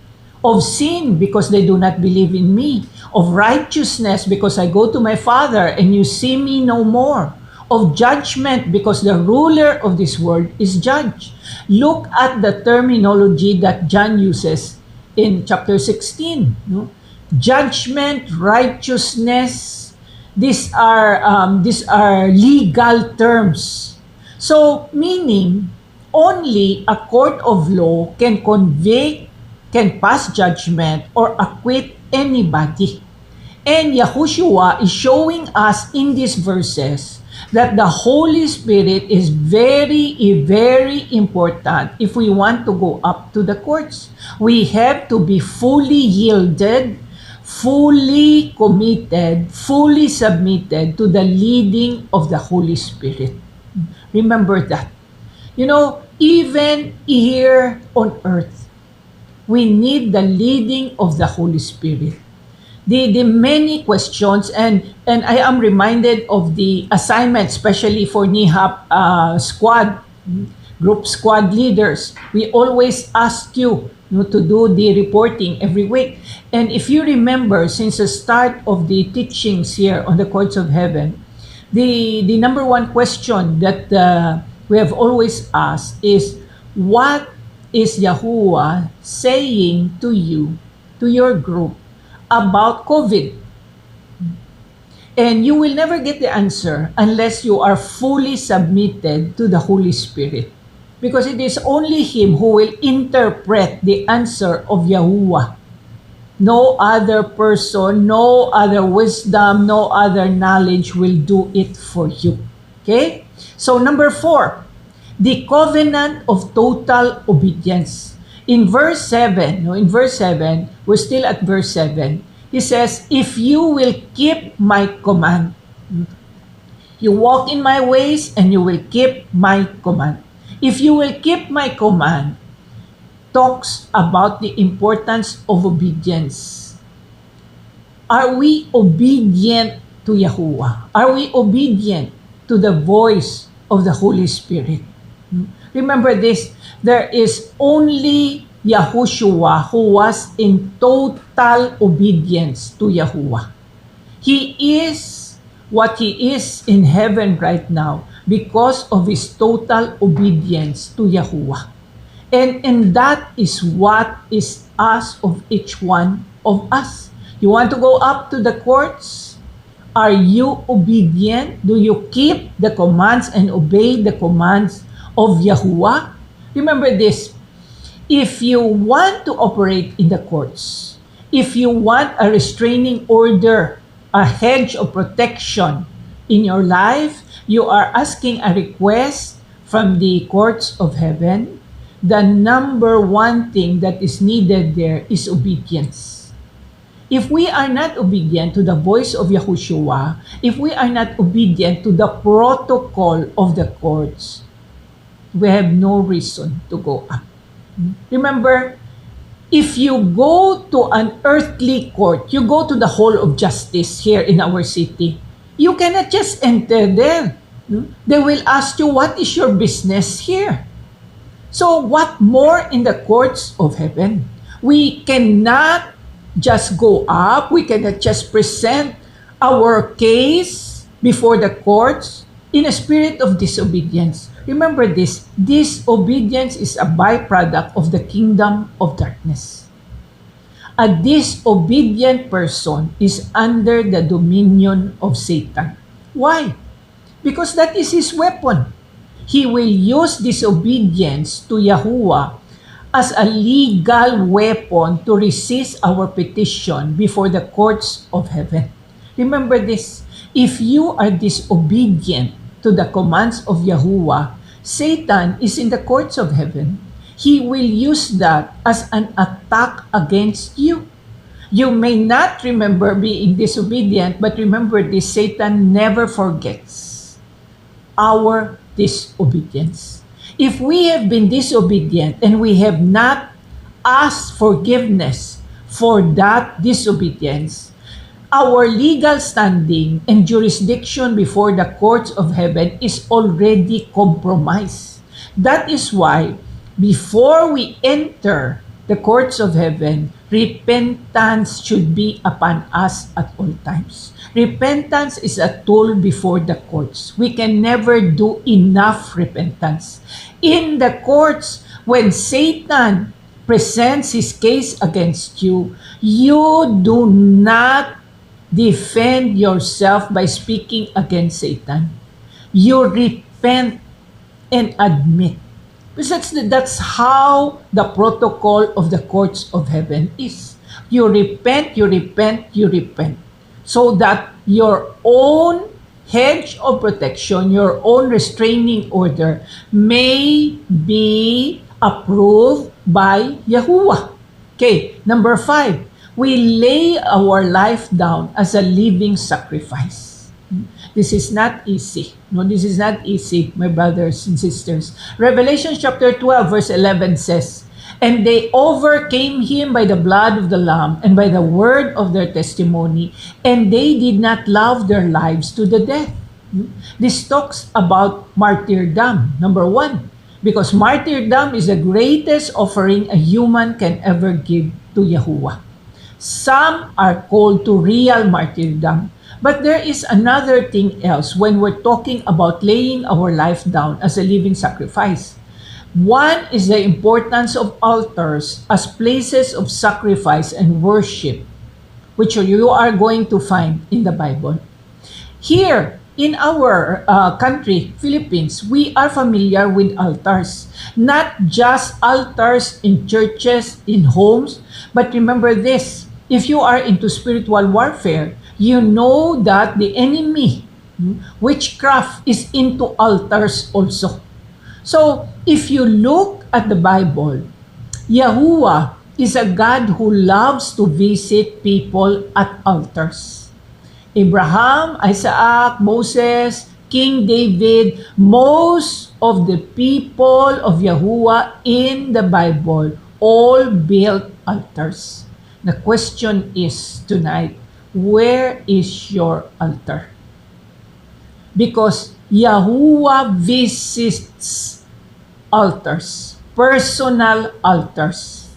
Of sin, because they do not believe in me. Of righteousness, because I go to my Father and you see me no more. Of judgment, because the ruler of this world is judged. Look at the terminology that John uses. in chapter 16. No? Judgment, righteousness, these are legal terms. So, meaning, only a court of law can convict, can pass judgment, or acquit anybody. And Yahushua is showing us in these verses that the Holy Spirit is very, very important if we want to go up to the courts. We have to be fully yielded, fully committed, fully submitted to the leading of the Holy Spirit. Remember that. You know, even here on earth, we need the leading of the Holy Spirit. The many questions, and I am reminded of the assignment, especially for NIHAP squad, group squad leaders. We always ask you, to do the reporting every week. And if you remember, since the start of the teachings here on the courts of heaven, the number one question that we have always asked is, what is Yahuwah saying to you, to your group, about COVID? And you will never get the answer unless you are fully submitted to the Holy Spirit. Because it is only Him who will interpret the answer of Yahuwah. No other person, no other wisdom, no other knowledge will do it for you. Okay? So number 4, the covenant of total obedience. In verse 7, we're still at verse 7. He says, if you will keep my command, you walk in my ways and you will keep my command. If you will keep my command, talks about the importance of obedience. Are we obedient to Yahuwah? Are we obedient to the voice of the Holy Spirit? Remember this, there is only Yahushua who was in total obedience to Yahuwah. He is what he is in heaven right now because of his total obedience to Yahuwah. And that is what is asked of each one of us. You want to go up to the courts? Are you obedient? Do you keep the commands and obey the commands of Yahuwah? Remember this, if you want to operate in the courts, if you want a restraining order, a hedge of protection in your life, you are asking a request from the courts of heaven, the number one thing that is needed there is obedience. If we are not obedient to the voice of Yahushua, if we are not obedient to the protocol of the courts, we have no reason to go up. Remember, if you go to an earthly court, you go to the hall of justice here in our city, you cannot just enter there. They will ask you, what is your business here? So what more in the courts of heaven? We cannot just go up. We cannot just present our case before the courts in a spirit of disobedience. Remember this, disobedience is a byproduct of the kingdom of darkness. A disobedient person is under the dominion of Satan. Why? Because that is his weapon. He will use disobedience to Yahuwah as a legal weapon to resist our petition before the courts of heaven. Remember this, if you are disobedient to the commands of Yahuwah, Satan is in the courts of heaven. He will use that as an attack against you. You may not remember being disobedient, but remember this, Satan never forgets our disobedience. If we have been disobedient and we have not asked forgiveness for that disobedience, our legal standing and jurisdiction before the courts of heaven is already compromised. That is why before we enter the courts of heaven, repentance should be upon us at all times. Repentance is a tool before the courts. We can never do enough repentance. In the courts, when Satan presents his case against you, you do not defend yourself by speaking against Satan. You repent and admit. Because that's how the protocol of the courts of heaven is. You repent, you repent, you repent. So that your own hedge of protection, your own restraining order may be approved by Yahuwah. Okay, number 5, we lay our life down as a living sacrifice. This is not easy. No, this is not easy, my brothers and sisters. Revelation chapter 12, verse 11 says, "And they overcame him by the blood of the Lamb and by the word of their testimony, and they did not love their lives to the death." This talks about martyrdom, number 1, because martyrdom is the greatest offering a human can ever give to Yahuwah. Some are called to real martyrdom. But there is another thing else when we're talking about laying our life down as a living sacrifice. One is the importance of altars as places of sacrifice and worship, which you are going to find in the Bible. Here, in our country, Philippines, we are familiar with altars. Not just altars in churches, in homes, but remember this, if you are into spiritual warfare, you know that the enemy, witchcraft, is into altars also. So, if you look at the Bible, Yahuwah is a God who loves to visit people at altars. Abraham, Isaac, Moses, King David, most of the people of Yahuwah in the Bible all built altars. The question is tonight, where is your altar? Because Yahuwah visits altars, personal altars.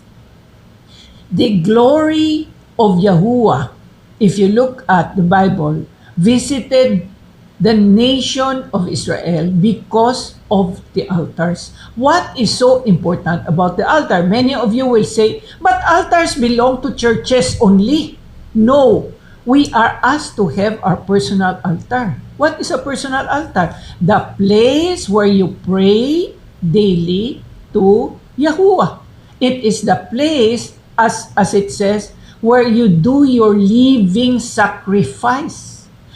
The glory of Yahuwah, if you look at the Bible, visited the nation of Israel because of the altars. What is so important about the altar? Many of you will say, but altars belong to churches only. No, we are asked to have our personal altar. What is a personal altar? The place where you pray daily to Yahuwah. It is the place, as it says, where you do your living sacrifice.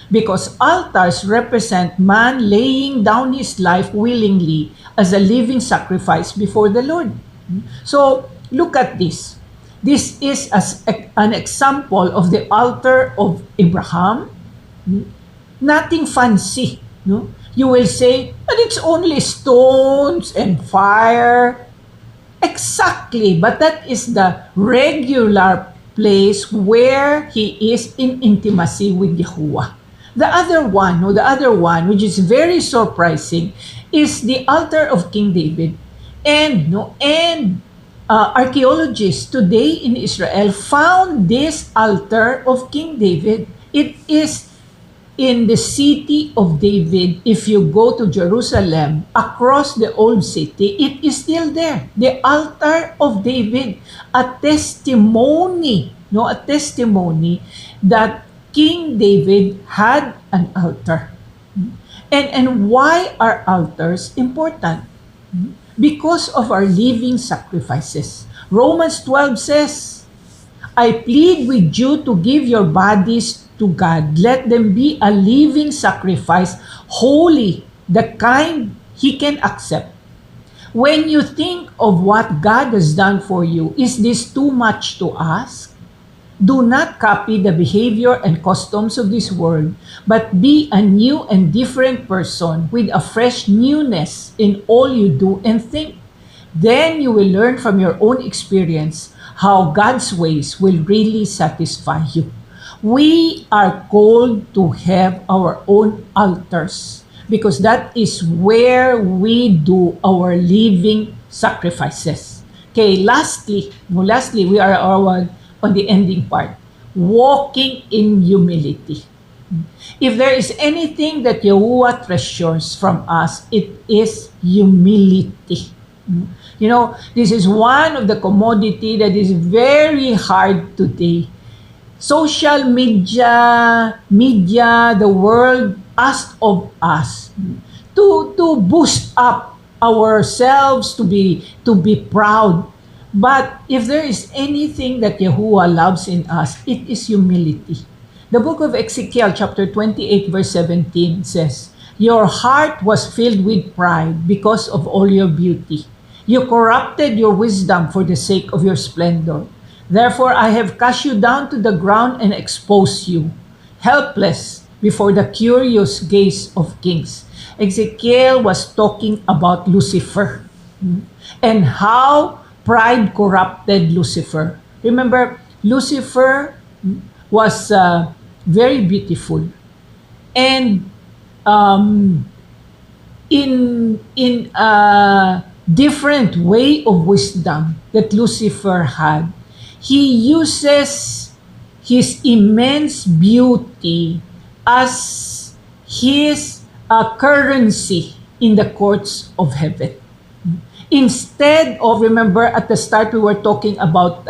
Because altars represent man laying down his life willingly as a living sacrifice before the Lord. So, look at this. This is an example of the altar of Abraham. Nothing fancy. No? You will say, but it's only stones and fire. Exactly, but that is the regular place where he is in intimacy with Yahuwah. The other one, which is very surprising, is the altar of King David. And archaeologists today in Israel found this altar of King David. It is in the city of David. If you go to Jerusalem, across the old city, it is still there. The altar of David, a testimony that King David had an altar. And why are altars important? Because of our living sacrifices. Romans 12 says, I plead with you to give your bodies to God. Let them be a living sacrifice, holy, the kind He can accept. When you think of what God has done for you, is this too much to ask? Do not copy the behavior and customs of this world, but be a new and different person with a fresh newness in all you do and think. Then you will learn from your own experience how God's ways will really satisfy you. We are called to have our own altars because that is where we do our living sacrifices. Okay, lastly, we are on the ending part. Walking in humility. If there is anything that Yahuwah treasures from us, it is humility. You know, this is one of the commodity that is very hard today. Social media, the world asked of us to boost up ourselves, to be proud. But if there is anything that Yahuwah loves in us, it is humility. The book of Ezekiel, chapter 28, verse 17 says, "Your heart was filled with pride because of all your beauty. You corrupted your wisdom for the sake of your splendor. Therefore I have cast you down to the ground and exposed you, helpless before the curious gaze of kings." Ezekiel was talking about Lucifer, and how pride corrupted Lucifer. Remember, Lucifer was very beautiful, and um, in a different way of wisdom that Lucifer had, he uses his immense beauty as his currency in the courts of heaven. Instead of, remember at the start we were talking about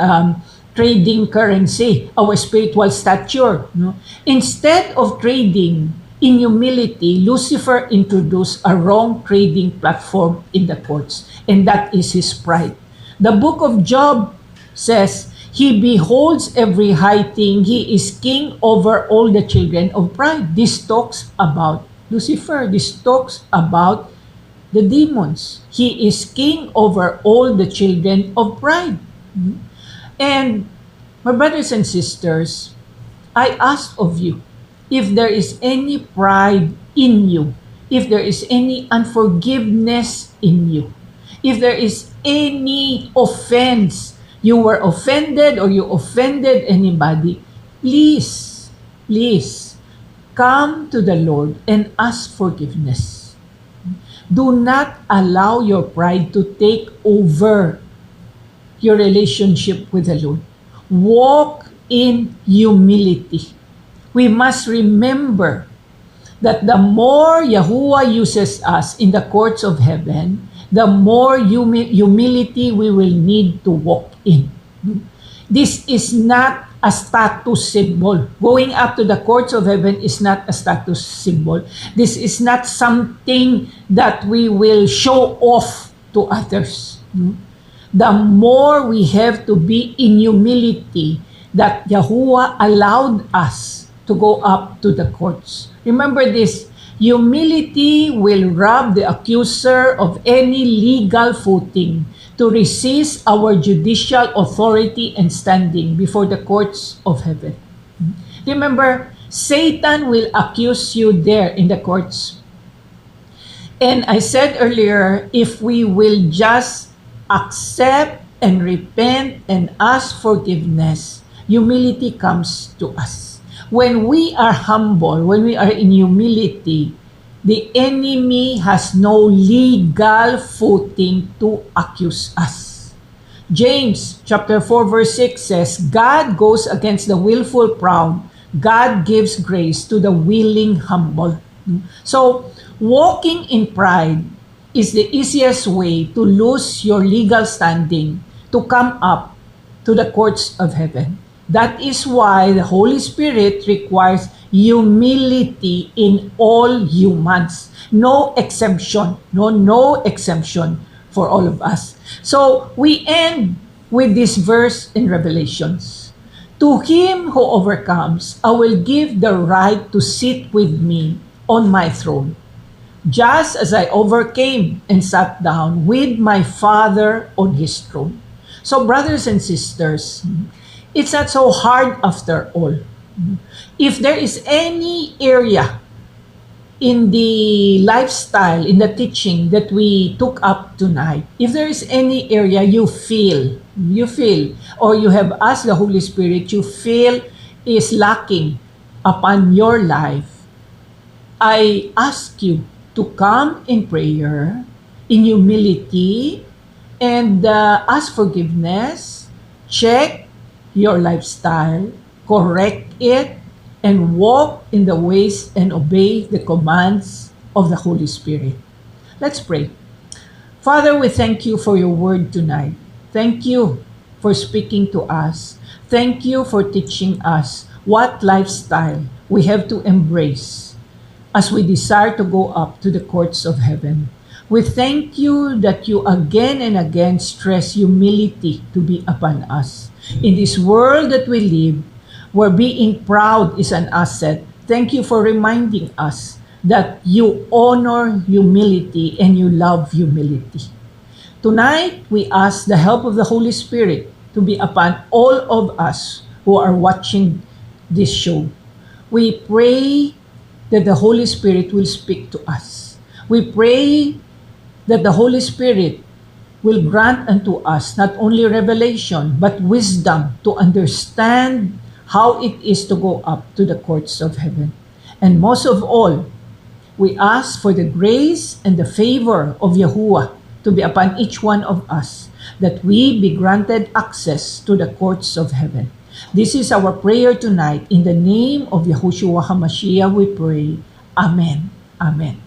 trading currency, our spiritual stature. No? Instead of trading in humility, Lucifer introduced a wrong trading platform in the courts, and that is his pride. The book of Job says, "He beholds every high thing. He is king over all the children of pride." This talks about Lucifer. This talks about the demons. He is king over all the children of pride. And my brothers and sisters, I ask of you, if there is any pride in you, if there is any unforgiveness in you, if there is any offense, you were offended or you offended anybody, please come to the Lord and ask forgiveness. Do not allow your pride to take over your relationship with the Lord. Walk in humility. We must remember that the more Yahuwah uses us in the courts of heaven, the more humility we will need to walk in. This is not a status symbol. Going up to the courts of heaven is not a status symbol. This is not something that we will show off to others. The more we have to be in humility that Yahuwah allowed us to go up to the courts. Remember this, humility will rob the accuser of any legal footing to resist our judicial authority and standing before the courts of heaven. Remember, Satan will accuse you there in the courts. And I said earlier, if we will just accept and repent and ask forgiveness, humility comes to us. When we are humble, when we are in humility, the enemy has no legal footing to accuse us. James chapter 4 verse 6 says, God goes against the willful proud. God gives grace to the willing humble. So, walking in pride is the easiest way to lose your legal standing to come up to the courts of heaven. That is why the Holy Spirit requires humility in all humans. No exemption. No exemption for all of us. So we end with this verse in Revelations. To him who overcomes, I will give the right to sit with me on my throne, just as I overcame and sat down with my Father on his throne. So brothers and sisters, it's not so hard after all. If there is any area in the lifestyle, in the teaching that we took up tonight, if there is any area you feel, or you have asked the Holy Spirit, you feel is lacking upon your life, I ask you to come in prayer, in humility, and ask forgiveness, check your lifestyle, correct it, and walk in the ways and obey the commands of the Holy Spirit. Let's pray. Father, we thank you for your word tonight. Thank you for speaking to us. Thank you for teaching us what lifestyle we have to embrace as we desire to go up to the courts of heaven. We thank you that you again and again stress humility to be upon us. In this world that we live, where being proud is an asset, thank you for reminding us that you honor humility and you love humility. Tonight, we ask the help of the Holy Spirit to be upon all of us who are watching this show. We pray that the Holy Spirit will speak to us. We pray that the Holy Spirit will grant unto us not only revelation, but wisdom to understand how it is to go up to the courts of heaven. And most of all, we ask for the grace and the favor of Yahuwah to be upon each one of us, that we be granted access to the courts of heaven. This is our prayer tonight. In the name of Yahushua HaMashiach we pray. Amen. Amen.